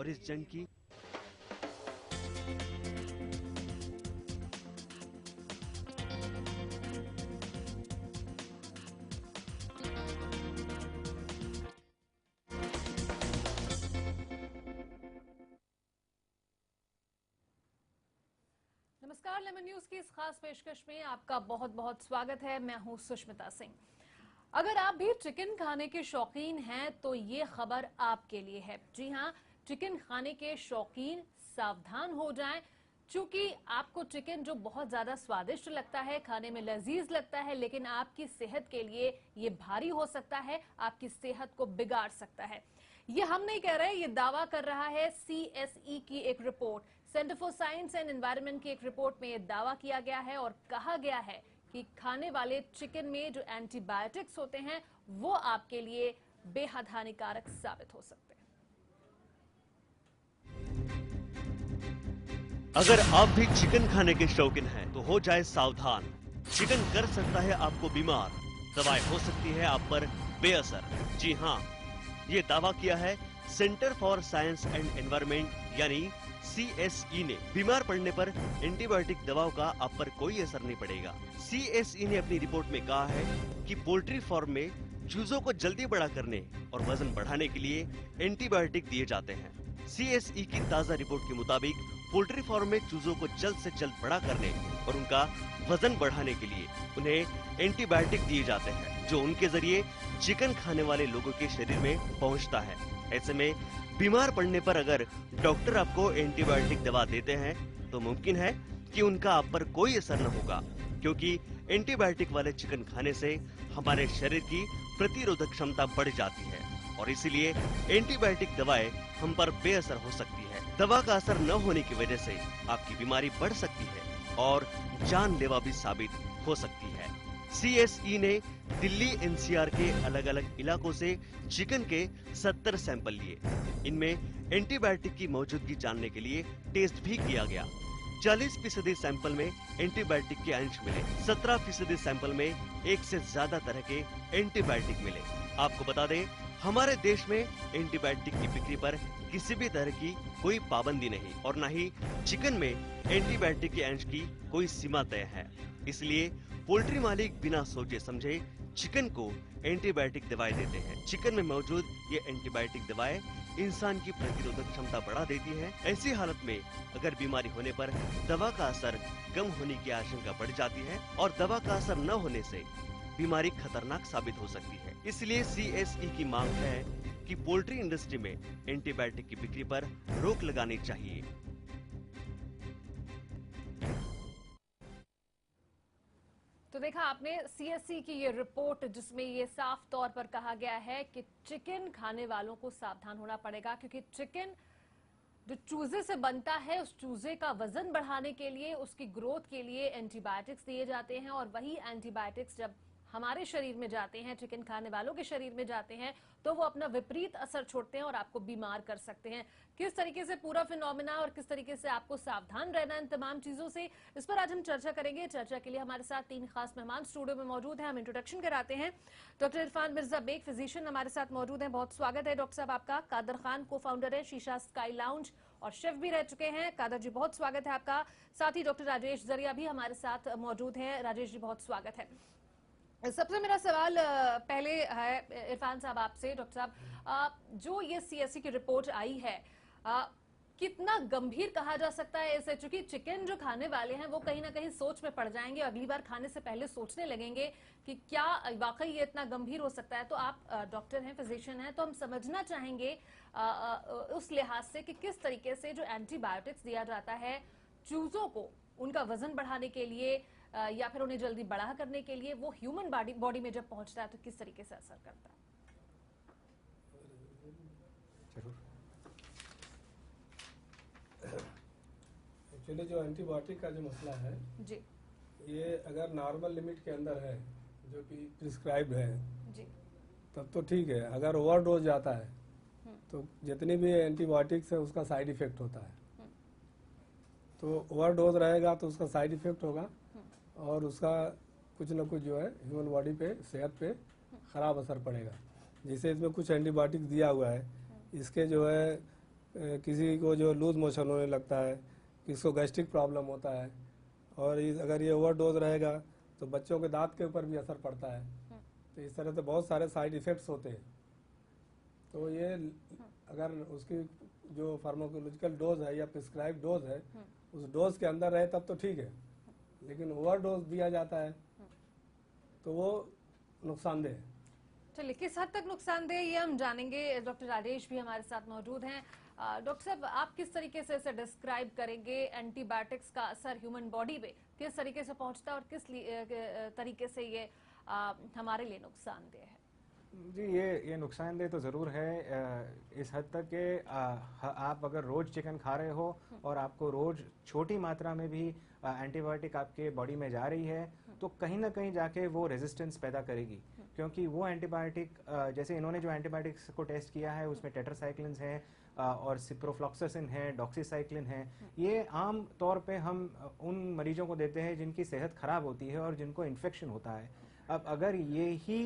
और इस जंग की नमस्कार, लेमन न्यूज की इस खास पेशकश में आपका बहुत बहुत स्वागत है। मैं हूं सुष्मिता सिंह। अगर आप भी चिकन खाने के शौकीन हैं तो ये खबर आपके लिए है। जी हां, चिकन खाने के शौकीन सावधान हो जाएं, क्योंकि आपको चिकन जो बहुत ज्यादा स्वादिष्ट लगता है, खाने में लजीज लगता है, लेकिन आपकी सेहत के लिए ये भारी हो सकता है, आपकी सेहत को बिगाड़ सकता है। ये हम नहीं कह रहे, ये दावा कर रहा है CSE की एक report. Centre for science and environment की एक रिपोर्ट में यह दावा किया गया है और कहा गया है कि खाने वाले चिकन में जो एंटीबायोटिक्स होते हैं वो आपके लिए बेहद हानिकारक साबित हो सकते हैं। अगर आप भी चिकन खाने के शौकीन हैं तो हो जाए सावधान। चिकन कर सकता है आपको बीमार, दवाएं हो सकती है आप पर बेअसर। जी हाँ, ये दावा किया है centre for science and environment यानी CSE ने। बीमार पड़ने पर एंटीबायोटिक दवाओं का आप पर कोई असर नहीं पड़ेगा। CSE ने अपनी रिपोर्ट में कहा है कि पोल्ट्री फार्म में चूजों को जल्दी बड़ा करने और वजन बढ़ाने के लिए एंटीबायोटिक दिए जाते हैं। CSE की ताजा रिपोर्ट के मुताबिक पोल्ट्री फार्म में चूजों को जल्द से जल्द बड़ा करने और उनका वजन बढ़ाने के लिए उन्हें एंटीबायोटिक दिए जाते हैं, जो उनके जरिए चिकन खाने वाले लोगों के शरीर में पहुंचता है। ऐसे में बीमार पड़ने पर अगर डॉक्टर आपको एंटीबायोटिक दवा देते हैं तो मुमकिन है कि उनका आप पर कोई असर न होगा, क्योंकि एंटीबायोटिक वाले चिकन खाने से हमारे शरीर की प्रतिरोधक क्षमता बढ़ जाती है और इसीलिए एंटीबायोटिक दवाएं हम पर बेअसर हो सकती है। दवा का असर न होने की वजह से आपकी बीमारी बढ़ सकती है और जानलेवा भी साबित हो सकती है। CSE ने दिल्ली NCR के अलग अलग इलाकों से चिकन के 70 सैंपल लिए। इनमें एंटीबायोटिक की मौजूदगी जानने के लिए टेस्ट भी किया गया। 40% सैंपल में एंटीबायोटिक के अंश मिले। 17% सैंपल में एक से ज्यादा तरह के एंटीबायोटिक मिले। आपको बता दें, हमारे देश में एंटीबायोटिक की बिक्री पर किसी भी तरह की कोई पाबंदी नहीं और न ही चिकन में एंटीबायोटिक के अंश की कोई सीमा तय है। इसलिए पोल्ट्री मालिक बिना सोचे समझे चिकन को एंटीबायोटिक दवाएं देते हैं। चिकन में मौजूद ये एंटीबायोटिक दवाएं इंसान की प्रतिरोधक क्षमता बढ़ा देती हैं। ऐसी हालत में अगर बीमारी होने पर दवा का असर कम होने की आशंका बढ़ जाती है और दवा का असर न होने से बीमारी खतरनाक साबित हो सकती है। इसलिए CSE की मांग है कि पोल्ट्री इंडस्ट्री में एंटीबायोटिक की बिक्री पर रोक लगानी चाहिए। तो देखा आपने CSE की ये रिपोर्ट, जिसमें ये साफ तौर पर कहा गया है कि चिकन खाने वालों को सावधान होना पड़ेगा, क्योंकि चिकन जो चूजे से बनता है उस चूजे का वजन बढ़ाने के लिए, उसकी ग्रोथ के लिए एंटीबायोटिक्स दिए जाते हैं और वही एंटीबायोटिक्स जब हमारे शरीर में जाते हैं, चिकन खाने वालों के शरीर में जाते हैं, तो वो अपना विपरीत असर छोड़ते हैं और आपको बीमार कर सकते हैं। किस तरीके से पूरा फिनोमेना और किस तरीके से आपको सावधान रहना इन तमाम चीजों से, इस पर आज हम चर्चा करेंगे। चर्चा के लिए हमारे साथ 3 खास मेहमान स्टूडियो में मौजूद हैं। हम इंट्रोडक्शन कराते हैं। डॉक्टर इरफान मिर्जा बेग, फिजिशियन, हमारे साथ मौजूद हैं। बहुत स्वागत है डॉक्टर साहब आपका। कादर खान, को फाउंडर है शीशा स्काई लाउंज और शेफ भी रह चुके हैं। कादर जी, बहुत स्वागत है आपका। साथ ही डॉक्टर राजेश जरिया भी हमारे साथ मौजूद हैं। राजेश जी, बहुत स्वागत है। सबसे मेरा सवाल पहले है इरफान साहब आपसे। डॉक्टर साहब, जो ये CSE की रिपोर्ट आई है, कितना गंभीर कहा जा सकता है इसे? चूंकि चिकन जो खाने वाले हैं वो कहीं ना कहीं सोच में पड़ जाएंगे, अगली बार खाने से पहले सोचने लगेंगे कि क्या वाकई ये इतना गंभीर हो सकता है। तो आप डॉक्टर हैं, फिजिशियन हैं, तो हम समझना चाहेंगे उस लिहाज से कि किस तरीके से जो एंटीबायोटिक्स दिया जाता है चूजों को उनका वजन बढ़ाने के लिए या फिर उन्हें जल्दी बड़ा करने के लिए, वो ह्यूमन बॉडी में जब पहुंचता है तो किस तरीके से असर करता है? एक्चुअली जो एंटीबायोटिक का जो मसला है जी ये अगर नॉर्मल लिमिट के अंदर है, जो कि प्रिस्क्राइब्ड है, जी, तब तो ठीक है। अगर ओवर डोज जाता है तो जितनी भी एंटीबायोटिक्स है उसका साइड इफेक्ट होता है। तो ओवर डोज रहेगा तो उसका साइड इफेक्ट होगा और उसका कुछ न कुछ जो है ह्यूमन बॉडी पे, सेहत पे खराब असर पड़ेगा। जैसे इसमें कुछ एंटीबायोटिक्स दिया हुआ है, इसके जो है किसी को जो लूज मोशन होने लगता है, किसी को गैस्ट्रिक प्रॉब्लम होता है, और अगर ये ओवरडोज रहेगा तो बच्चों के दांत के ऊपर भी असर पड़ता है। तो इस तरह से बहुत सारे साइड इफ़ेक्ट्स होते हैं। तो ये अगर उसकी जो फार्माकोलॉजिकल डोज है या प्रिस्क्राइब डोज है उस डोज के अंदर रहे तब तो ठीक है, लेकिन ओवरडोज दिया जाता है तो वो नुकसानदेह है। चलिए, किस हद तक नुकसानदेह ये हम जानेंगे। डॉक्टर राजेश भी हमारे साथ मौजूद हैं। डॉक्टर साहब, आप किस तरीके से इसे डिस्क्राइब करेंगे, एंटीबायोटिक्स का असर ह्यूमन बॉडी पे किस तरीके से पहुंचता है और किस तरीके से ये हमारे लिए नुकसानदेह है? जी, ये नुकसानदेह तो ज़रूर है इस हद तक कि आप अगर रोज़ चिकन खा रहे हो और आपको रोज़ छोटी मात्रा में भी एंटीबायोटिक आपके बॉडी में जा रही है तो कहीं ना कहीं जाके वो रेजिस्टेंस पैदा करेगी, क्योंकि वो एंटीबायोटिक जैसे इन्होंने जो एंटीबायोटिक्स को टेस्ट किया है उसमें टेट्रासाइक्लिन है और सिप्रोफ्लॉक्सासिन है, डॉक्सीसाइक्लिन है। ये आम तौर पे हम उन मरीजों को देते हैं जिनकी सेहत ख़राब होती है और जिनको इन्फेक्शन होता है। अब अगर ये ही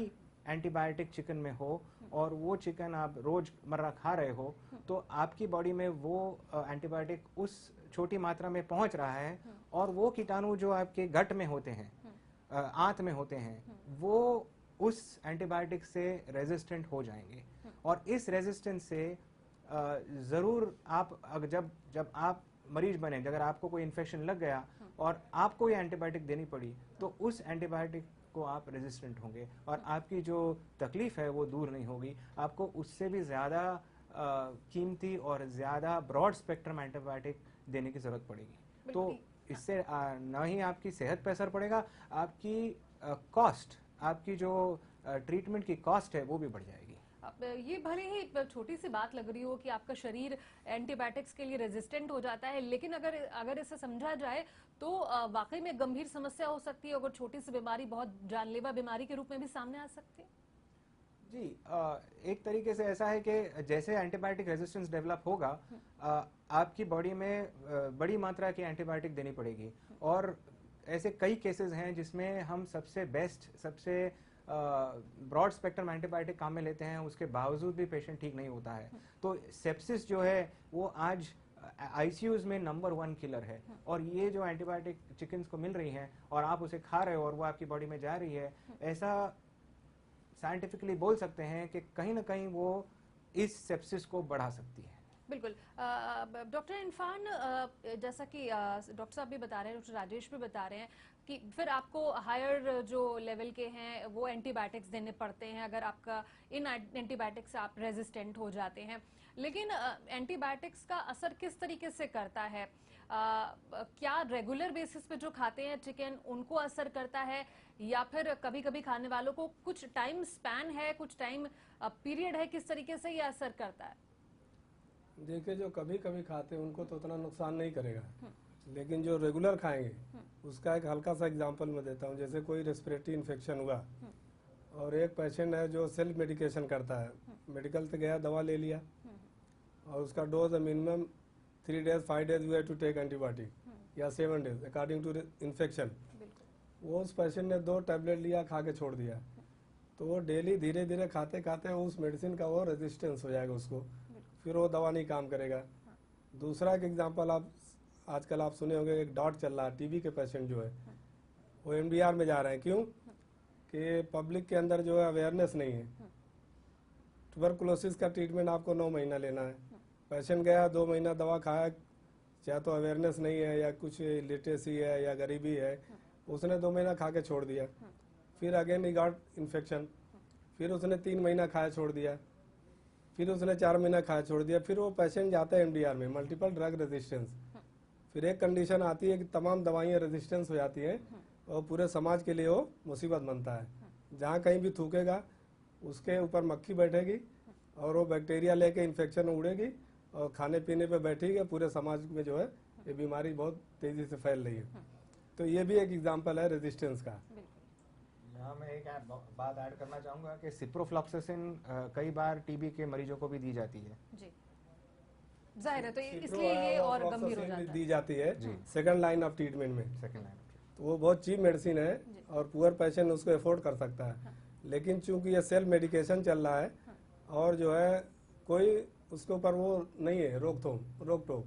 एंटीबायोटिक चिकन में हो और वो चिकन आप रोजमर्रा खा रहे हो तो आपकी बॉडी में वो एंटीबायोटिक उस छोटी मात्रा में पहुंच रहा है और वो कीटाणु जो आपके गट में होते हैं, आंत में होते हैं, वो उस एंटीबायोटिक से रेजिस्टेंट हो जाएंगे। और इस रेजिस्टेंस से ज़रूर आप जब आप मरीज बने, अगर आपको कोई इन्फेक्शन लग गया और आपको ये एंटीबायोटिक देनी पड़ी तो उस एंटीबायोटिक को आप रेजिस्टेंट होंगे और आपकी जो तकलीफ है वो दूर नहीं होगी। आपको उससे भी ज़्यादा कीमती और ज़्यादा ब्रॉड स्पेक्ट्रम एंटीबायोटिक देने की ज़रूरत पड़ेगी। तो इससे न ही आपकी सेहत पर असर पड़ेगा, आपकी कॉस्ट, आपकी जो ट्रीटमेंट की कॉस्ट है वो भी बढ़ जाएगी। ये भले ही छोटी सी बात लग रही हो कि आपका शरीर एंटीबायोटिक्स के लिए रेजिस्टेंट हो जाता है, लेकिन अगर इसे समझा जाए तो वाकई में गंभीर समस्या हो सकती है। अगर छोटी सी बीमारी बहुत जानलेवा बीमारी के रूप में भी सामने आ सकती है। जी, एक तरीके से ऐसा है कि जैसे एंटीबायोटिक रेजिस्टेंस डेवलप होगा आपकी बॉडी में बड़ी मात्रा की एंटीबायोटिक देनी पड़ेगी। और ऐसे कई केसेस हैं जिसमें हम सबसे बेस्ट, सबसे ब्रॉड स्पेक्ट्रम एंटीबायोटिक काम में लेते हैं, उसके बावजूद भी पेशेंट ठीक नहीं होता है। तो सेप्सिस जो है वो आज आईसीयूज में नंबर 1 किलर है। और ये जो एंटीबायोटिक चिकन्स को मिल रही हैं और आप उसे खा रहे हो और वो आपकी बॉडी में जा रही है, ऐसा साइंटिफिकली बोल सकते हैं कि कहीं ना कहीं वो इस सेप्सिस को बढ़ा सकती है। बिल्कुल। डॉक्टर इरफान, जैसा कि डॉक्टर साहब भी बता रहे हैं, डॉक्टर राजेश भी बता रहे हैं कि फिर आपको हायर जो लेवल के हैं वो एंटीबायोटिक्स देने पड़ते हैं अगर आपका इन एंटीबायोटिक्स से आप रेजिस्टेंट हो जाते हैं। लेकिन एंटीबायोटिक्स का असर किस तरीके से करता है? क्या रेगुलर बेसिस पे जो खाते हैं चिकन उनको असर करता है, या फिर कभी कभी खाने वालों को कुछ टाइम स्पैन है, कुछ टाइम पीरियड है, किस तरीके से ये असर करता है? देखिए, जो कभी कभी खाते हैं उनको तो उतना नुकसान नहीं करेगा, लेकिन जो रेगुलर खाएंगे उसका एक हल्का सा एग्जांपल मैं देता हूँ। जैसे कोई रेस्पिरेटरी इन्फेक्शन हुआ और एक पेशेंट है जो सेल्फ मेडिकेशन करता है, मेडिकल से गया, दवा ले लिया और उसका डोज है minimum 3 days 5 days you have to take antibiotic या 7 days अकॉर्डिंग टू इन्फेक्शन। वो उस पेशेंट ने 2 टैबलेट लिया, खा के छोड़ दिया, तो वो डेली धीरे धीरे खाते खाते उस मेडिसिन का वो रेजिस्टेंस हो जाएगा उसको, फिर वो दवा नहीं काम करेगा। दूसरा एक एग्जांपल आजकल आप सुने होंगे, एक डॉट चल रहा है, टीबी के पेशेंट जो है वो एमडीआर में जा रहे हैं। क्यों? कि पब्लिक के अंदर जो है अवेयरनेस नहीं है। ट्यूबरकुलोसिस का ट्रीटमेंट आपको 9 महीना लेना है, पेशेंट गया 2 महीना दवा खाया, चाहे तो अवेयरनेस नहीं है या कुछ लिटरेसी है या गरीबी है, उसने 2 महीना खा के छोड़ दिया। फिर अगेन ही गॉट इन्फेक्शन, फिर उसने 3 महीना खाया छोड़ दिया, फिर उसने 4 महीना खाया छोड़ दिया, फिर वो पेशेंट जाता है एमडीआर में, मल्टीपल ड्रग रेजिस्टेंस। फिर एक कंडीशन आती है कि तमाम दवाइयाँ रेजिस्टेंस हो जाती हैं और पूरे समाज के लिए वो मुसीबत बनता है। जहाँ कहीं भी थूकेगा उसके ऊपर मक्खी बैठेगी और वो बैक्टीरिया लेके इन्फेक्शन उड़ेगी और खाने पीने पे बैठेगी, पूरे समाज में जो है ये बीमारी बहुत तेजी से फैल रही है। तो ये भी एक एग्जाम्पल है रेजिस्टेंस का। यहाँ मैं एक बात ऐड करना चाहूँगा कि सिप्रोफ्लॉक्सासिन कई बार टीबी के मरीजों को भी दी जाती है। जी, जाहिर है, तो इसलिए ये और गंभीर हो जाता है। दी जाती है सेकंड लाइन ऑफ ट्रीटमेंट में। सेकंड लाइन, तो वो बहुत चीप मेडिसिन है और पुअर पेशेंट उसको अफोर्ड कर सकता है। लेकिन चूंकि ये सेल्फ मेडिकेशन चल रहा है और जो है कोई उसके ऊपर वो नहीं है रोक टोक।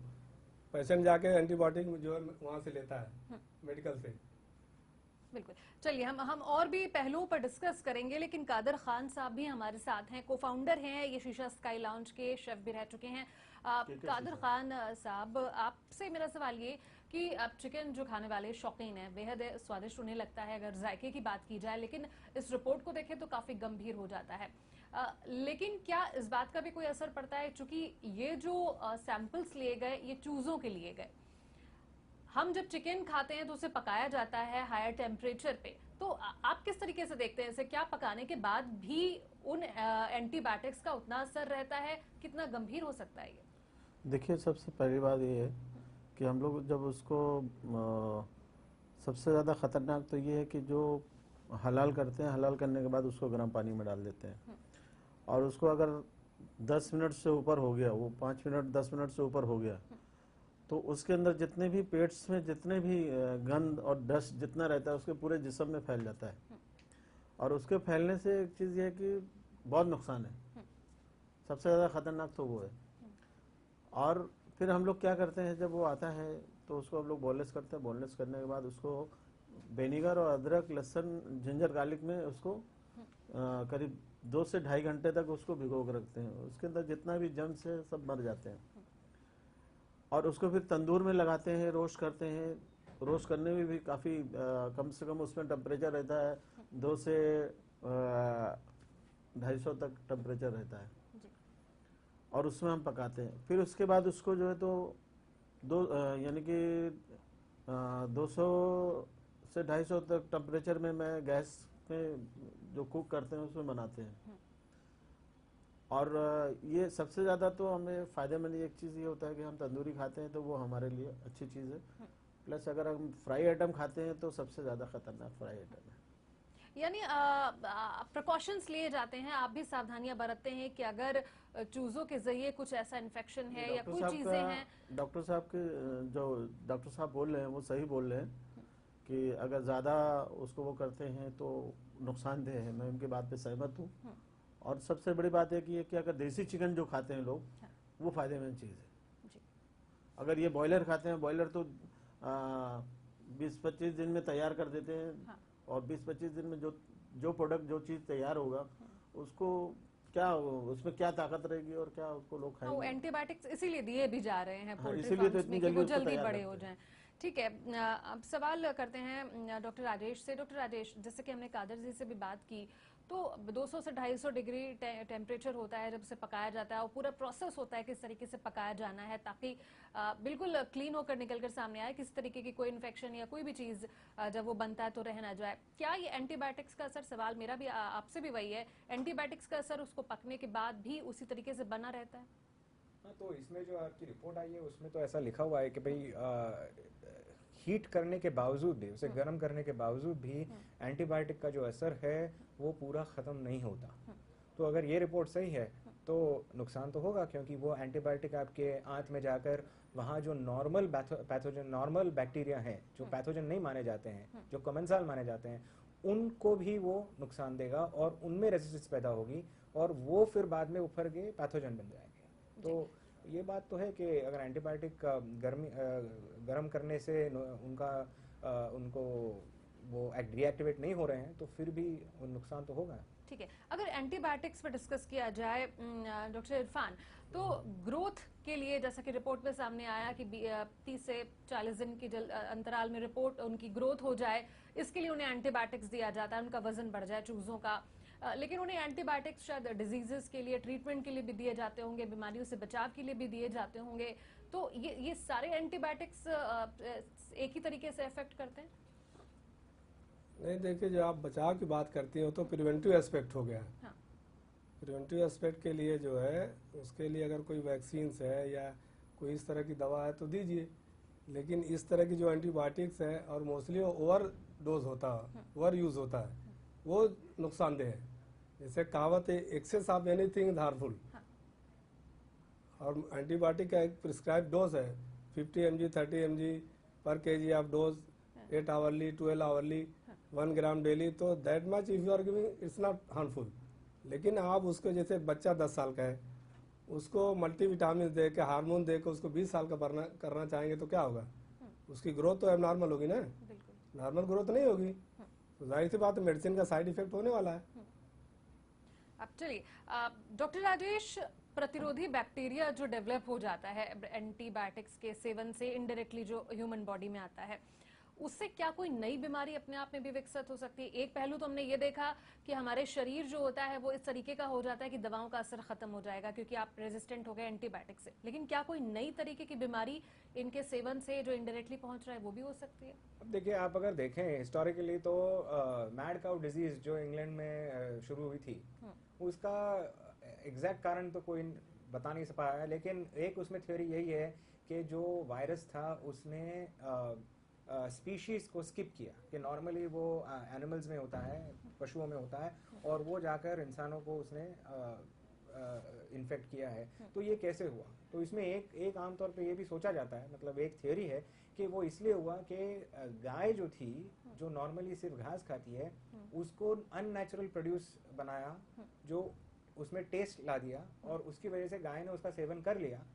पेशेंट जाके एंटीबायोटिक जो है वहाँ से लेता है मेडिकल से। बिल्कुल, चलिए हम और भी पहलुओं पर डिस्कस करेंगे, लेकिन कादर खान साहब भी हमारे साथ हैं, को फाउंडर हैं ये शीशा स्काई लाउंज के, शेफ भी रह चुके हैं। कादर खान साहब, आपसे मेरा सवाल ये कि आप चिकन जो खाने वाले शौकीन हैं, बेहद स्वादिष्ट उन्हें लगता है अगर जायके की बात की जाए, लेकिन इस रिपोर्ट को देखें तो काफी गंभीर हो जाता है। लेकिन क्या इस बात का भी कोई असर पड़ता है, चूंकि ये जो सैंपल्स लिए गए ये चूजों के लिए गए, हम जब चिकन खाते हैं तो उसे पकाया जाता है हायर टेम्परेचर पे, तो आप किस तरीके से देखते हैं इसे? क्या पकाने के बाद भी उन एंटीबायोटिक्स का उतना असर रहता है? कितना गंभीर हो सकता है ये? देखिए, सबसे पहली बात ये है कि हम लोग जब उसको सबसे ज़्यादा ख़तरनाक तो ये है कि जो हलाल करते हैं, हलाल करने के बाद उसको गर्म पानी में डाल देते हैं, और उसको अगर 10 मिनट से ऊपर हो गया, वो 5 मिनट 10 मिनट से ऊपर हो गया, तो उसके अंदर जितने भी पेट्स में जितने भी गंद और डस्ट जितना रहता है उसके पूरे जिस्म में फैल जाता है। और उसके फैलने से एक चीज़ ये है कि बहुत नुकसान है, सबसे ज़्यादा ख़तरनाक तो वो है। और फिर हम लोग क्या करते हैं, जब वो आता है तो उसको हम लोग बोनलेस करते हैं। बोनलेस करने के बाद उसको विनेगर और अदरक, लहसुन, जिंजर, गार्लिक में उसको करीब 2 से ढाई घंटे तक उसको भिगो कर रखते हैं। उसके अंदर जितना भी जर्म्स है सब मर जाते हैं। और उसको फिर तंदूर में लगाते हैं, रोस्ट करते हैं। रोस्ट करने में भी काफ़ी कम से कम उसमें टेम्परेचर रहता है 2 से 250 तक टेम्परेचर रहता है, और उसमें हम पकाते हैं। फिर उसके बाद उसको जो है तो यानी कि 200 से 250 तक टेम्परेचर में मैं गैस में जो कुक करते हैं उसमें बनाते हैं। और ये सबसे ज़्यादा तो हमें फ़ायदेमंद एक चीज़ ये होता है कि हम तंदूरी खाते हैं तो वो हमारे लिए अच्छी चीज़ है। प्लस अगर हम फ्राई आइटम खाते हैं तो सबसे ज़्यादा ख़तरनाक फ्राई आइटम है। यानी प्रिकॉशंस लिए जाते हैं, आप भी सावधानियां बरतते हैं कि अगर चूजों के जरिए कुछ ऐसा इन्फेक्शन है या कुछ चीजें हैं। डॉक्टर साहब के जो डॉक्टर साहब बोल रहे हैं वो सही बोल रहे हैं कि अगर ज़्यादा उसको वो करते हैं तो नुकसानदेह है। मैं उनकी बात पे सहमत हूँ। और सबसे बड़ी बात है कि अगर देसी चिकन जो खाते हैं लोग, वो फायदेमंद चीज़ है। अगर ये बॉयलर खाते हैं, बॉयलर तो 20-25 दिन में तैयार कर देते हैं, और 20-25 दिन में जो प्रोडक्ट जो चीज़ तैयार होगा उसको क्या उसमें क्या ताकत रहेगी और क्या उसको लोग खाएंगे। एंटीबायोटिक्स इसीलिए दिए भी जा रहे हैं पोल्ट्री इसीलिए तो फार्म्स इतनी में कि वो जल्दी जल्दी बड़े हो जाएं। ठीक है, अब सवाल करते हैं डॉक्टर राजेश से। डॉक्टर राजेश, जैसे कि हमने कादर जी से भी बात की, तो 200 से 250 डिग्री टेम्परेचर होता है जब से पकाया जाता है, और पूरा प्रोसेस होता है किस तरीके से पकाया जाना है ताकि बिल्कुल क्लीन होकर निकलकर सामने आए, किस तरीके की कोई इन्फेक्शन या कोई भी चीज जब वो बनता है तो रह ना जाए। क्या ये एंटीबायोटिक्स का असर, सवाल मेरा भी आपसे भी वही है, एंटीबायोटिक्स का असर उसको पकने के बाद भी उसी तरीके से बना रहता है? हाँ, तो इसमें जो आपकी रिपोर्ट आई है उसमें तो ऐसा लिखा हुआ है कि भाई हीट करने के बावजूद भी, उसे गर्म करने के बावजूद भी एंटीबायोटिक का जो असर है वो पूरा ख़त्म नहीं होता। तो अगर ये रिपोर्ट सही है तो नुकसान तो होगा, क्योंकि वो एंटीबायोटिक आपके आंत में जाकर वहाँ जो नॉर्मल पैथोजन, नॉर्मल बैक्टीरिया हैं जो पैथोजन नहीं माने जाते हैं, जो कमेंसाल माने जाते हैं, उनको भी वो नुकसान देगा और उनमें रेजिस्टेंस पैदा होगी, और वो फिर बाद में उभर के पैथोजन बन जाएंगे। तो ये बात तो है कि अगर एंटीबायोटिक गर्म करने से उनको वो डीएक्टिवेट नहीं हो रहे हैं तो फिर भी नुकसान तो होगा। ठीक है, अगर एंटीबायोटिक्स पर डिस्कस किया जाए डॉक्टर इरफान, तो ग्रोथ के लिए जैसा कि रिपोर्ट में सामने आया कि 30 से 40 दिन की अंतराल में रिपोर्ट उनकी ग्रोथ हो जाए, इसके लिए उन्हें एंटीबायोटिक्स दिया जाता है, उनका वजन बढ़ जाए चूजों का। लेकिन उन्हें एंटीबायोटिक्स शायद डिजीजेस के लिए, ट्रीटमेंट के लिए भी दिए जाते होंगे, बीमारियों से बचाव के लिए भी दिए जाते होंगे। तो ये सारे एंटीबायोटिक्स एक ही तरीके से इफेक्ट करते हैं? नहीं, देखिए, जो आप बचाव की बात करती हो तो प्रिवेंटिव एस्पेक्ट हो गया। हाँ। प्रिवेंटिव एस्पेक्ट के लिए जो है उसके लिए अगर कोई वैक्सीन्स है या कोई इस तरह की दवा है तो दीजिए, लेकिन इस तरह की जो एंटीबायोटिक्स है और मोस्टली ओवर डोज होता है, ओवर यूज होता है, वो नुकसानदेह है। जैसे कहावत है, excess of anything is harmful. और एंटीबायोटिक का एक प्रिस्क्राइब डोज है 50 mg 30 mg पर kg of dose, 8 hourly 12 hourly 1 gram daily. तो that much if you are giving it's not harmful. लेकिन आप उसको, जैसे बच्चा 10 साल का है, उसको मल्टीविटामिन दे के, हार्मोन दे के उसको 20 साल का करना चाहेंगे तो क्या होगा? उसकी ग्रोथ तो अब नॉर्मल होगी ना, नॉर्मल ग्रोथ नहीं होगी, तो जाहिर सी बात है मेडिसिन का साइड इफेक्ट होने वाला है। अब चलिए डॉक्टर राजेश, प्रतिरोधी बैक्टीरिया जो डेवलप हो जाता है एंटीबायोटिक्स के सेवन से इनडायरेक्टली जो ह्यूमन बॉडी में आता है, उससे क्या कोई नई बीमारी अपने आप में भी विकसित हो सकती है? एक पहलू तो हमने ये देखा कि हमारे शरीर जो होता है वो इस तरीके का हो जाता है कि दवाओं का असर खत्म हो जाएगा क्योंकि आप रेजिस्टेंट हो गए एंटीबायोटिक से, लेकिन क्या कोई नई तरीके की बीमारी इनके सेवन से जो इनडायरेक्टली पहुंच रहा है वो भी हो सकती है? अब देखिए, आप अगर देखें हिस्टोरिकली तो मैड काउ डिजीज जो इंग्लैंड में शुरू हुई थी, उसका एग्जैक्ट कारण तो कोई बता नहीं पाया है, लेकिन एक उसमें थ्योरी यही है कि जो वायरस था उसने स्पीशीज को स्किप किया, कि नॉर्मली वो एनिमल्स में होता है, पशुओं में होता है, और वो जाकर इंसानों को उसने इन्फेक्ट किया है। तो ये कैसे हुआ? तो इसमें एक आमतौर पे ये भी सोचा जाता है, मतलब एक थियोरी है कि वो इसलिए हुआ कि गाय जो थी, जो नॉर्मली सिर्फ घास खाती है, उसको अननेचुरल प्रोड्यूस बनाया, जो उसमें टेस्ट ला दिया, और उसकी वजह से गाय ने उसका सेवन कर लिया,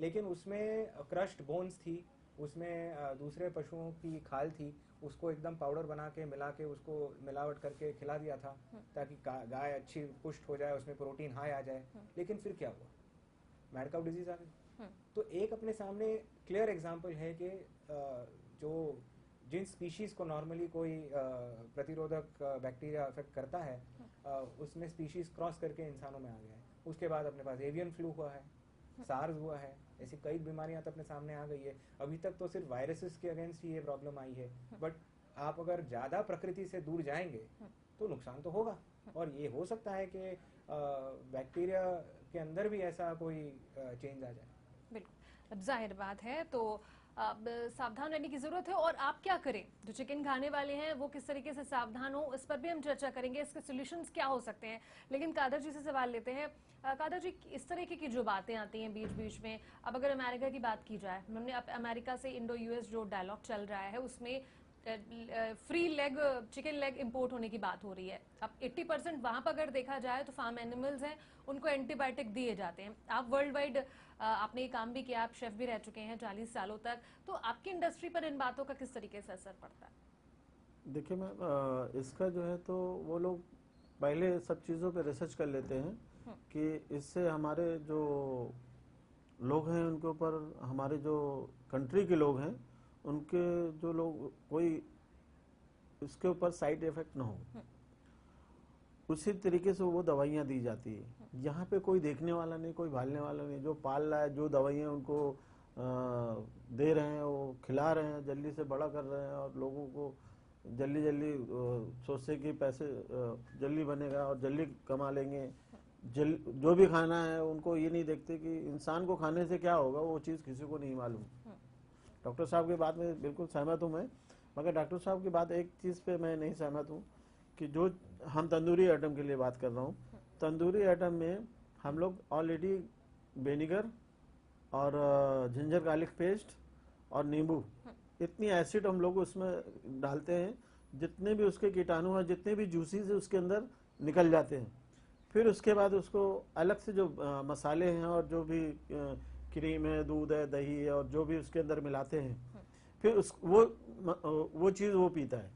लेकिन उसमें क्रश्ड बोन्स थी, उसमें दूसरे पशुओं की खाल थी, उसको एकदम पाउडर बना के मिला के उसको मिलावट करके खिला दिया था ताकि गाय अच्छी पुष्ट हो जाए, उसमें प्रोटीन हाई आ जाए। लेकिन फिर क्या हुआ? मैड काउ डिजीज आ गई। तो एक अपने सामने क्लियर एग्जांपल है कि जो जिन स्पीशीज को नॉर्मली कोई प्रतिरोधक बैक्टीरिया अफेक्ट करता है, उसमें स्पीशीज क्रॉस करके इंसानों में आ गया है। उसके बाद अपने पास एवियन फ्लू हुआ है, सार्स हुआ है, ऐसी कई बीमारियां तो अपने सामने आ गई है। अभी तक तो सिर्फ वायरसेस के अगेंस्ट ही ये प्रॉब्लम आई है, बट आप अगर ज्यादा प्रकृति से दूर जाएंगे तो नुकसान तो होगा, और ये हो सकता है कि बैक्टीरिया के अंदर भी ऐसा कोई चेंज आ जाए। बिल्कुल, अब जाहिर बात है तो अब सावधान रहने की जरूरत है। और आप क्या करें, जो चिकन खाने वाले हैं वो किस तरीके से सावधान हो, इस पर भी हम चर्चा करेंगे, इसके सॉल्यूशंस क्या हो सकते हैं। लेकिन कादर जी से सवाल लेते हैं। कादर जी, इस तरीके की जो बातें आती हैं बीच बीच में, अब अगर अमेरिका की बात की जाए, हमने अब अमेरिका से इंडो यूएस जो डायलॉग चल रहा है उसमें free leg chicken leg import होने की बात हो रही है। अब 80% वहां पर अगर देखा जाए तो फार्म एनिमल्स हैं, उनको एंटीबायोटिक दिए जाते हैं। आप वर्ल्ड वाइड आपने ये काम भी किया, आप शेफ भी रह चुके हैं 40 सालों तक, तो आपकी इंडस्ट्री पर इन बातों का किस तरीके से असर पड़ता है? देखिए मैम, इसका जो है तो वो लोग पहले सब चीज़ों पे रिसर्च कर लेते हैं कि इससे हमारे जो लोग हैं उनके ऊपर, हमारे जो कंट्री के लोग हैं उनके जो लोग, कोई इसके ऊपर साइड इफेक्ट ना हो, उसी तरीके से वो दवाइयाँ दी जाती है। यहाँ पे कोई देखने वाला नहीं, कोई भालने वाला नहीं, जो पाल रहा है, जो दवाइयाँ उनको दे रहे हैं, वो खिला रहे हैं, जल्दी से बड़ा कर रहे हैं, और लोगों को जल्दी जल्दी सोचते कि पैसे जल्दी बनेगा और जल्दी कमा लेंगे। जो भी खाना है उनको ये नहीं देखते कि इंसान को खाने से क्या होगा, वो चीज़ किसी को नहीं मालूम। डॉक्टर साहब की बात में बिल्कुल सहमत हूँ मैं, मगर डॉक्टर साहब की बात एक चीज़ पे मैं नहीं सहमत हूँ कि जो हम तंदूरी आइटम के लिए बात कर रहा हूँ, तंदूरी आइटम में हम लोग ऑलरेडी विनेगर और जिंजर गार्लिक पेस्ट और नींबू, इतनी एसिड हम लोग उसमें डालते हैं, जितने भी उसके कीटाणु हैं, जितने भी जूसीज है उसके अंदर निकल जाते हैं। फिर उसके बाद उसको अलग से जो मसाले हैं और जो भी क्रीम है, दूध है, दही है, और जो भी उसके अंदर मिलाते हैं, फिर वो चीज़ वो पीता है,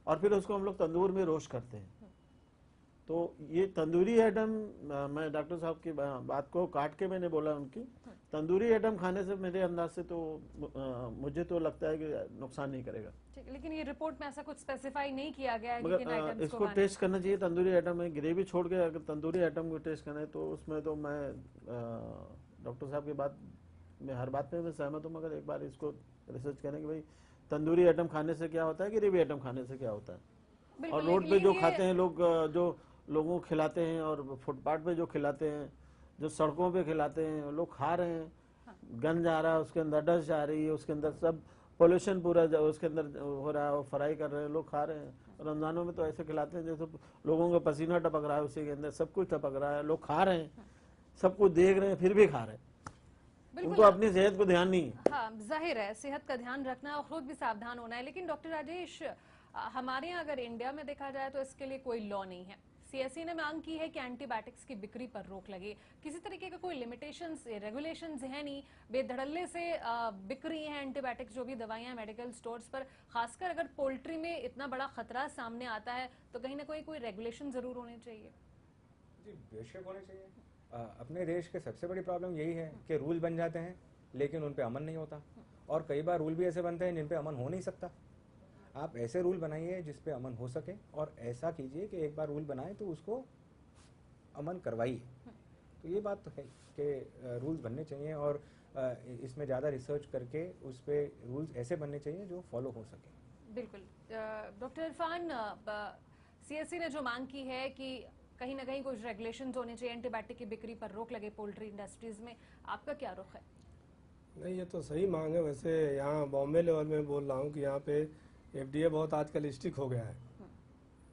और फिर उसको हम लोग तंदूर में रोस्ट करते हैं। तो ये तंदूरी आइटम, मैं डॉक्टर साहब की बात को काट के मैंने बोला उनकी, तंदूरी आइटम खाने से मेरे अंदाज से तो मुझे तो लगता है कि नुकसान नहीं करेगा। ठीक, लेकिन ये रिपोर्ट में ऐसा कुछ स्पेसिफाई नहीं किया गया है, मगर इसको टेस्ट करना चाहिए। तंदूरी आइटम में ग्रेवी छोड़ के अगर तंदूरी आइटम को टेस्ट करना है तो उसमें तो मैं डॉक्टर साहब की बात में हर बात में मैं सहमत हूँ, मगर एक बार इसको रिसर्च करें कि भाई तंदूरी आइटम खाने से क्या होता है, ग्रेवी आइटम खाने से क्या होता है। और रोड पे जो खाते हैं लोग, जो लोगों को खिलाते हैं, और फुटपाथ पे जो खिलाते हैं, जो सड़कों पे खिलाते हैं, लोग खा रहे हैं, गंज आ रहा है उसके अंदर, डस्ट आ रही है उसके अंदर, सब पोल्यूशन पूरा उसके अंदर हो रहा है, वो फ्राई कर रहे हैं, लोग खा रहे हैं। रमजानों में तो ऐसे खिलाते हैं जैसे लोगों का पसीना टपक रहा है, उसी के अंदर सब कुछ टपक रहा है, लोग खा रहे हैं, सब कुछ देख रहे हैं, फिर भी खा रहे हैं। उनको अपनी सेहत को ध्यान नहीं है। हाँ, जाहिर है सेहत का ध्यान रखना और खुद भी सावधान होना है। लेकिन डॉक्टर राजेश, हमारे यहाँ अगर इंडिया में देखा जाए तो इसके लिए कोई लॉ नहीं है, सीएससी ने मांग की है कि एंटीबायोटिक्स की बिक्री पर रोक लगे। किसी तरीके का कोई लिमिटेशंस रेगुलेशंस है नहीं, बेधड़ल्ले से बिक रही हैं एंटीबायोटिक्स जो भी दवाइयां मेडिकल स्टोर्स पर। खासकर अगर पोल्ट्री में इतना बड़ा खतरा सामने आता है तो कहीं ना कहीं कोई रेगुलेशन जरूर होने चाहिए। जी बेशक होने चाहिए। अपने देश के सबसे बड़ी प्रॉब्लम यही है कि रूल बन जाते हैं लेकिन उन पे अमल नहीं होता, और कई बार रूल भी ऐसे बनते हैं जिन पे अमल हो नहीं सकता। आप ऐसे रूल बनाइए जिस पे अमन हो सके, और ऐसा कीजिए कि एक बार रूल बनाए तो उसको अमन करवाइए। तो ये बात तो है कि रूल्स बनने चाहिए, और इसमें ज़्यादा रिसर्च करके उस पे रूल्स ऐसे बनने चाहिए जो फॉलो हो सके। बिल्कुल। डॉक्टर इरफान, सीएससी ने जो मांग की है कि कहीं ना कहीं कुछ रेगुलेशंस होने चाहिए, एंटीबायोटिक की बिक्री पर रोक लगे पोल्ट्री इंडस्ट्रीज में, आपका क्या रुख है? नहीं, ये तो सही मांग है। वैसे यहाँ बॉम्बे लेवल में बोल रहा हूँ कि यहाँ पे एफडीए बहुत आजकल स्ट्रिक्ट हो गया है।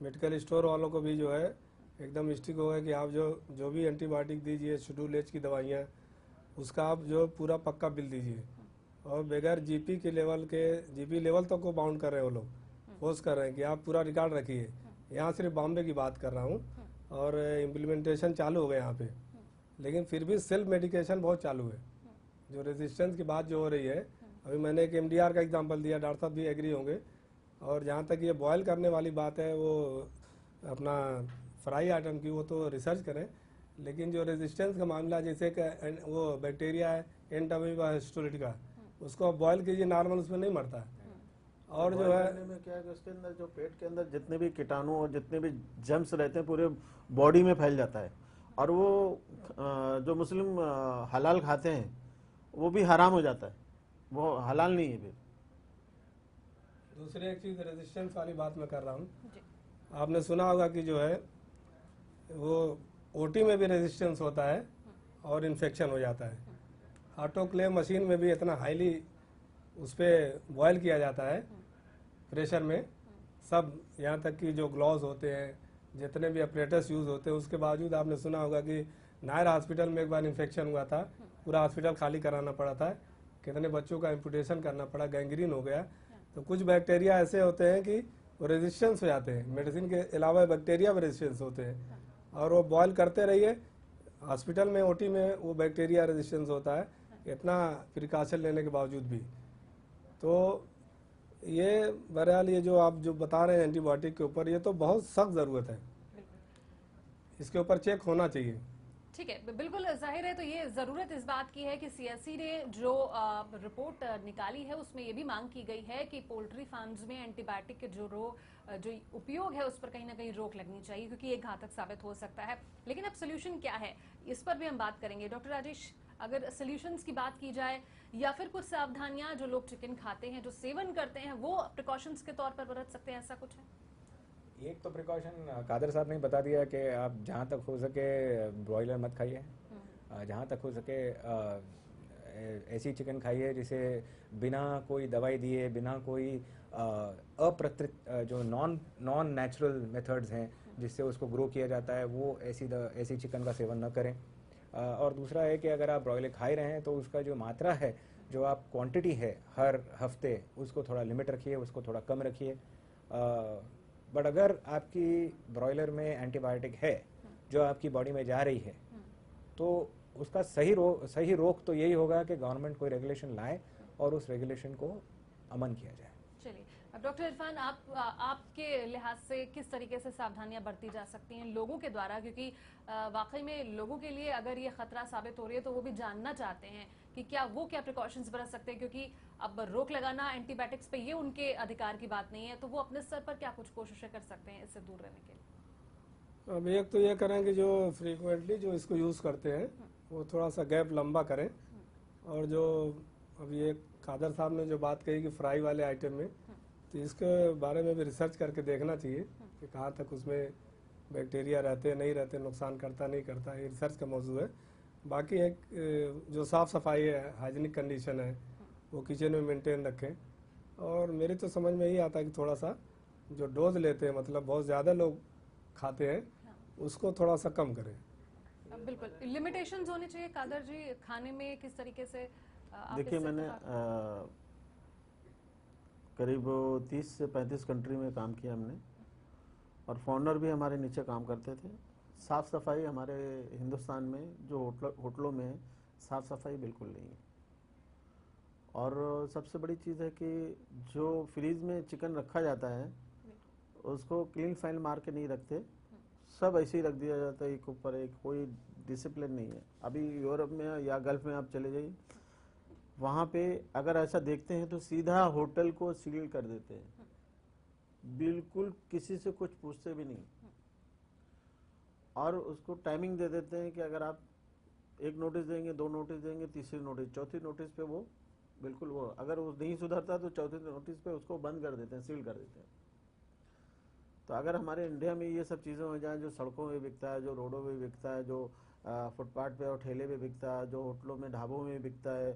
मेडिकल स्टोर वालों को भी जो है एकदम स्ट्रिक्ट हो गया कि आप जो भी एंटीबायोटिक दीजिए, शेड्यूल एच की दवाइयाँ, उसका आप जो पूरा पक्का बिल दीजिए, और बगैर जीपी लेवल तक को बाउंड कर रहे हैं वो लोग, फोर्स कर रहे हैं कि आप पूरा रिकॉर्ड रखिए। यहाँ सिर्फ बॉम्बे की बात कर रहा हूँ, और इम्प्लीमेंटेशन चालू हो गया यहाँ पे, लेकिन फिर भी सेल्फ मेडिकेशन बहुत चालू है। जो रेजिस्टेंस की बात जो हो रही है, अभी मैंने एक एमडीआर का एग्जांपल दिया, डॉक्टर साहब भी एग्री होंगे। और जहाँ तक ये बॉयल करने वाली बात है, वो अपना फ्राई आइटम की, वो तो रिसर्च करें, लेकिन जो रेजिस्टेंस का मामला, जैसे कि वो बैक्टीरिया है एंटामीबा हिस्टोलिटिका, उसको बॉयल कीजिए, नॉर्मल उसमें नहीं मरता है। और जो है में क्या है कि उसके अंदर जो पेट के अंदर जितने भी कीटाणु और जितने भी जर्म्स रहते हैं पूरे बॉडी में फैल जाता है, और वो जो मुस्लिम हलाल खाते हैं वो भी हराम हो जाता है, वो हलाल नहीं है। फिर दूसरी एक चीज़ रेजिस्टेंस वाली बात मैं कर रहा हूँ। आपने सुना होगा कि जो है वो ओटी में भी रेजिस्टेंस होता है और इन्फेक्शन हो जाता है। ऑटोक्लेव मशीन में भी इतना हाईली उस पर बॉयल किया जाता है प्रेशर में, सब यहाँ तक कि जो ग्लव्स होते हैं, जितने भी अपरेटस यूज़ होते हैं, उसके बावजूद आपने सुना होगा कि नायर हॉस्पिटल में एक बार इन्फेक्शन हुआ था, पूरा हॉस्पिटल खाली कराना पड़ा था, कितने बच्चों का एम्पुटेशन करना पड़ा, गैंग्रीन हो गया। तो कुछ बैक्टीरिया ऐसे होते हैं कि वो रेजिस्टेंस हो जाते हैं, मेडिसिन के अलावा बैक्टीरिया में रेजिस्टेंस होते हैं, और वो बॉयल करते रहिए हॉस्पिटल में, ओटी में वो बैक्टीरिया रेजिस्टेंस होता है, इतना प्रिकॉशन लेने के बावजूद भी। तो ये बहरहाल ये जो आप जो बता रहे हैं एंटीबायोटिक के ऊपर, ये तो बहुत सख्त ज़रूरत है, इसके ऊपर चेक होना चाहिए। ठीक है, बिल्कुल जाहिर है। तो ये जरूरत इस बात की है कि सीएससी ने जो रिपोर्ट निकाली है उसमें ये भी मांग की गई है कि पोल्ट्री फार्म्स में एंटीबायोटिक के जो उपयोग है उस पर कहीं ना कहीं रोक लगनी चाहिए, क्योंकि ये घातक साबित हो सकता है। लेकिन अब सोल्यूशन क्या है, इस पर भी हम बात करेंगे। डॉक्टर राजेश, अगर सोल्यूशंस की बात की जाए, या फिर कुछ सावधानियां जो लोग चिकन खाते हैं, जो सेवन करते हैं, वो प्रिकॉशंस के तौर पर बरत सकते हैं, ऐसा कुछ है? एक तो प्रिकॉशन कादर साहब ने बता दिया कि आप जहाँ तक हो सके ब्रॉयलर मत खाइए, जहाँ तक हो सके ऐसी चिकन खाइए जिसे बिना कोई दवाई दिए, बिना कोई अप्रत्रित जो नॉन नेचुरल मेथड्स हैं जिससे उसको ग्रो किया जाता है, वो ऐसी चिकन का सेवन न करें। और दूसरा है कि अगर आप ब्रॉयलर खा ही रहे हैं तो उसका जो मात्रा है, जो आप क्वांटिटी है हर हफ्ते, उसको थोड़ा लिमिट रखिए, उसको थोड़ा कम रखिए। बट अगर आपकी ब्रॉयलर में एंटीबायोटिक है जो आपकी बॉडी में जा रही है, तो उसका सही रोक तो यही होगा कि गवर्नमेंट कोई रेगुलेशन लाए और उस रेगुलेशन को अमन किया जाए। चलिए, अब डॉक्टर इरफान, आपके लिहाज से किस तरीके से सावधानियां बरती जा सकती हैं लोगों के द्वारा, क्योंकि वाकई में लोगों के लिए अगर ये खतरा साबित हो रही है तो वो भी जानना चाहते हैं कि क्या प्रिकॉशंस बरत सकते हैं, क्योंकि अब रोक लगाना एंटीबायोटिक्स पे ये उनके अधिकार की बात नहीं है, तो वो अपने स्तर पर क्या कुछ कोशिशें कर सकते हैं इससे दूर रहने के लिए? अब एक तो ये करें कि जो फ्रीक्वेंटली जो इसको यूज़ करते हैं वो थोड़ा सा गैप लंबा करें, और जो अभी एक कादर साहब ने जो बात कही कि फ्राई वाले आइटम में, तो इसके बारे में भी रिसर्च करके देखना चाहिए कि कहाँ तक उसमें बैक्टीरिया रहते नहीं रहते, नुकसान करता नहीं करता, ये रिसर्च का मौजू है। बाकी एक जो साफ़ सफाई है, हाइजीनिक कंडीशन है, वो किचन में मेंटेन रखें। और मेरी तो समझ में यही आता है कि थोड़ा सा जो डोज लेते हैं, मतलब बहुत ज़्यादा लोग खाते हैं, उसको थोड़ा सा कम करें। बिल्कुल लिमिटेशंस होने चाहिए। कादर जी, खाने में किस तरीके से देखिए, मैंने करीब 30 से 35 कंट्री में काम किया हमने, और फॉरनर भी हमारे नीचे काम करते थे। साफ़ सफाई हमारे हिंदुस्तान में जो होटलों में है, साफ़ सफाई बिल्कुल नहीं है। और सबसे बड़ी चीज़ है कि जो फ्रीज में चिकन रखा जाता है उसको क्लीन फाइल मार के नहीं रखते, सब ऐसे ही रख दिया जाता है एक ऊपर एक, कोई डिसिप्लिन नहीं है। अभी यूरोप में या गल्फ में आप चले जाइए, वहाँ पे अगर ऐसा देखते हैं तो सीधा होटल को सील कर देते हैं, बिल्कुल किसी से कुछ पूछते भी नहीं। और उसको टाइमिंग दे देते हैं कि अगर आप एक नोटिस देंगे, 2 नोटिस देंगे, तीसरी नोटिस, चौथी नोटिस पे वो बिल्कुल वो अगर वो नहीं सुधरता तो चौथी नोटिस पे उसको बंद कर देते हैं, सील कर देते हैं। तो अगर हमारे इंडिया में ये सब चीज़ें हो जाएं, जो सड़कों में बिकता है, जो रोडों में बिकता है, जो फुटपाथ पे और ठेले पे बिकता है, जो होटलों में ढाबों में बिकता है,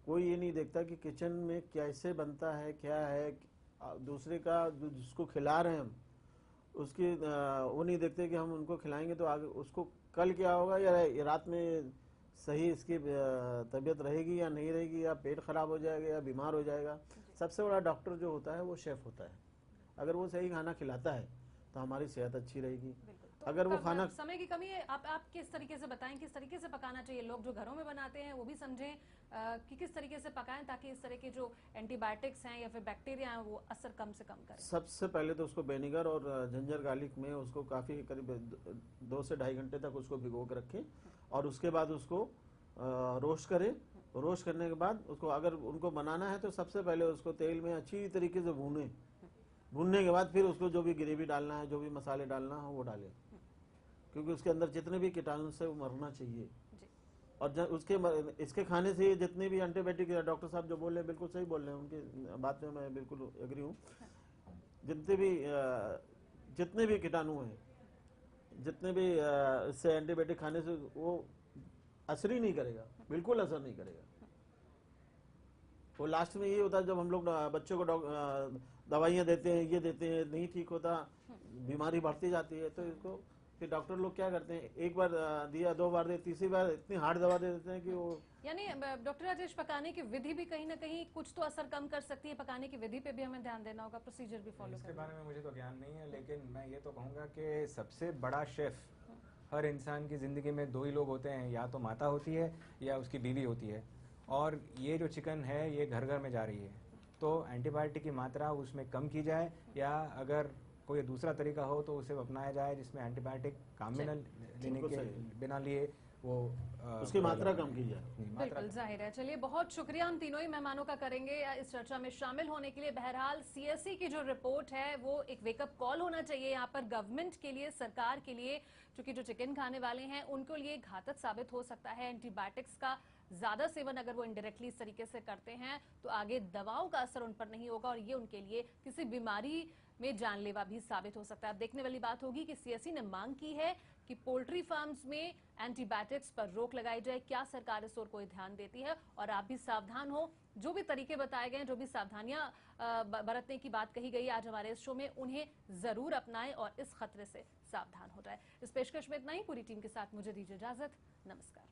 कोई ये नहीं देखता कि किचन में कैसे बनता है, क्या है, दूसरे का जिसको खिला रहे हैं हम उसकी वो नहीं देखते कि हम उनको खिलाएंगे तो आगे उसको कल क्या होगा, या रात में सही इसकी तबीयत रहेगी या नहीं रहेगी, या पेट खराब हो जाएगा या बीमार हो जाएगा। सबसे बड़ा डॉक्टर जो होता है वो शेफ होता है। अगर वो सही खाना खिलाता है तो हमारी सेहत अच्छी रहेगी। तो अगर वो खाना समय की कमी है, आप किस तरीके से बताएं, किस तरीके से पकाना चाहिए, लोग जो घरों में बनाते हैं वो भी समझें कि किस तरीके से पकाएं ताकि इस तरह के जो एंटीबायोटिक्स हैं या फिर बैक्टीरिया हैं वो असर कम से कम करें। सबसे पहले तो उसको विनेगर और जिंजर गार्लिक में उसको काफ़ी करीब 2 से 2.5 घंटे तक उसको भिगो के रखें और उसके बाद उसको रोस्ट करें। रोस्ट करने के बाद उसको अगर उनको बनाना है तो सबसे पहले उसको तेल में अच्छी तरीके से भूनें। भूनने के बाद फिर उसको जो भी ग्रेवी डालना है, जो भी मसाले डालना है वो डालें, क्योंकि उसके अंदर जितने भी कीटाणु से वो मरना चाहिए। और इसके खाने से जितने भी एंटीबायोटिक, डॉक्टर साहब जो बोल रहे हैं बिल्कुल सही बोल रहे हैं, उनकी बात में मैं बिल्कुल एग्री हूँ। जितने भी कीटाणु हैं, जितने भी इससे एंटीबायोटिक खाने से वो असर ही नहीं करेगा, बिल्कुल असर नहीं करेगा। वो लास्ट में ये होता है जब हम लोग बच्चों को दवाइयाँ देते हैं, ये देते हैं, नहीं ठीक होता, बीमारी बढ़ती जाती है, तो इसको फिर डॉक्टर लोग क्या करते हैं, एक बार दिया, 2 बार दिया, तीसरी बार इतनी हार्ड दवा दे देते हैं कि वो। यानी डॉक्टर राजेश, पकाने की विधि भी कहीं ना कहीं कुछ तो असर कम कर सकती है, पकाने की विधि पे भी हमें ध्यान देना होगा, प्रोसीजर भी फॉलो करना। इसके बारे में मुझे तो ज्ञान नहीं है, लेकिन मैं ये तो कहूँगा कि सबसे बड़ा शेफ हर इंसान की ज़िंदगी में 2 ही लोग होते हैं, या तो माता होती है या उसकी बीवी होती है। और ये जो चिकन है ये घर घर में जा रही है, तो एंटीबायोटिक की मात्रा उसमें कम की जाए, या अगर कोई दूसरा तरीका हो तो उसे अपनाया जाए जिसमें एंटीबायोटिक काम में लेने के बिना लिए वो उसकी मात्रा कम की जाए। बिल्कुल जाहिर है। चलिए, बहुत शुक्रिया हम तीनों ही मेहमानों का करेंगे इस चर्चा में शामिल होने के लिए। बहरहाल सीएससी की जो रिपोर्ट है वो एक वेकअप कॉल होना चाहिए यहाँ पर गवर्नमेंट के लिए, सरकार के लिए, क्योंकि जो चिकन खाने वाले हैं उनको लिए घातक साबित हो सकता है। एंटीबायोटिक्स का ज्यादा सेवन अगर वो इनडायरेक्टली इस तरीके से करते हैं तो आगे दवाओं का असर उन पर नहीं होगा और ये उनके लिए किसी बीमारी में जानलेवा भी साबित हो सकता है। अब देखने वाली बात होगी कि सीएससी ने मांग की है कि पोल्ट्री फार्म्स में एंटीबायोटिक्स पर रोक लगाई जाए। क्या सरकार इस ओर कोई ध्यान देती है? और आप भी सावधान हो, जो भी तरीके बताए गए, जो भी सावधानियां बरतने की बात कही गई आज हमारे इस शो में, उन्हें जरूर अपनाएं और इस खतरे से सावधान हो जाए। इस पेशकश में इतना ही। पूरी टीम के साथ मुझे दीजिए इजाजत। नमस्कार।